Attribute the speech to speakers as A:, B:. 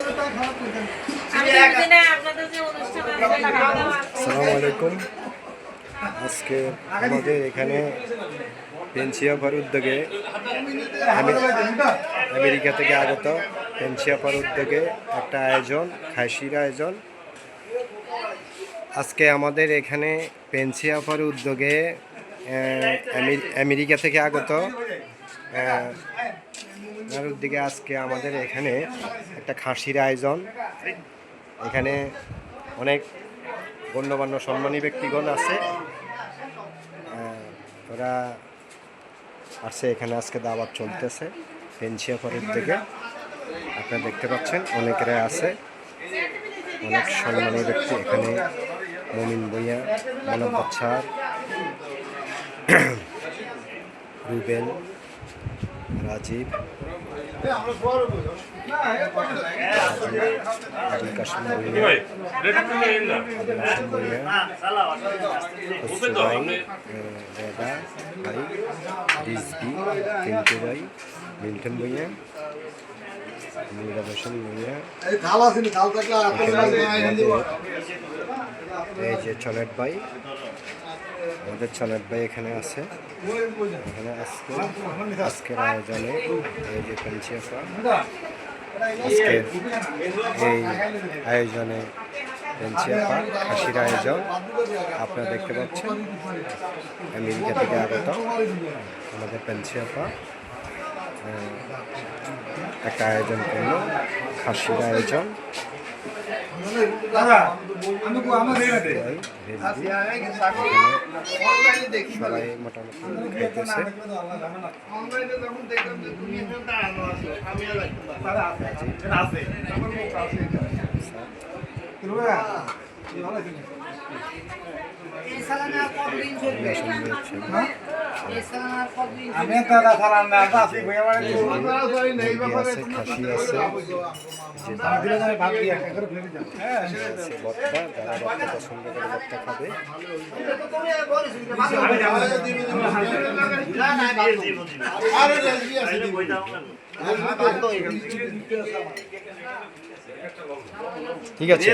A: আসসালামু আলাইকুম। আজকে আমাদের এখানে পেনশিয়াপার উদ্যোগে আমেরিকা থেকে আগত পেনশিয়াপার উদ্যোগে একটা আয়োজন, খাসির আয়োজন। আজকে আমাদের এখানে পেনশিয়াপার উদ্যোগে আমেরিকা থেকে আগত উদ্যোগে আজকে আমাদের এখানে একটা খাসির আয়োজন। এখানে অনেক গণ্যমান্য সম্মানী ব্যক্তিগণ আছে, ওরা আসছে। এখানে আজকে দাওয়াত চলতেছে পেনশিয়াপার উদ্যোগে। আপনারা দেখতে পাচ্ছেন অনেকেরা আছে, অনেক সম্মানী ব্যক্তি এখানে। মমিন ভূঁইয়া, মানব বাচ্চার, রুবেল, রাজীব, আবুল কাসিম ভূঁইয়া, ভাই, রেদা ভাই, রিজভি, পিন্টু ভাই, মিল্টন ভূঁইয়া, নীরব হোসেন ভূঁইয়া, এই যে চলেট ভাই, আমাদের চলেট ভাই এখানে আছে। এখানে আজকের আয়োজনে এই যে পেনশিয়াপার আজকের এই আয়োজনে পেনশিয়াপার খাসির আয়োজন আপনারা দেখতে পাচ্ছেন। আমেরিকা থেকে আগত আমাদের পেনশিয়াপার একটা আয়োজন করলো, খাসির আয়োজন। সবাই মোটামুটি খাইতেছে। খাসি আছে, বত্তা, যারা বত্তা পছন্দ করে বত্তা খাবে। ঠিক আছে।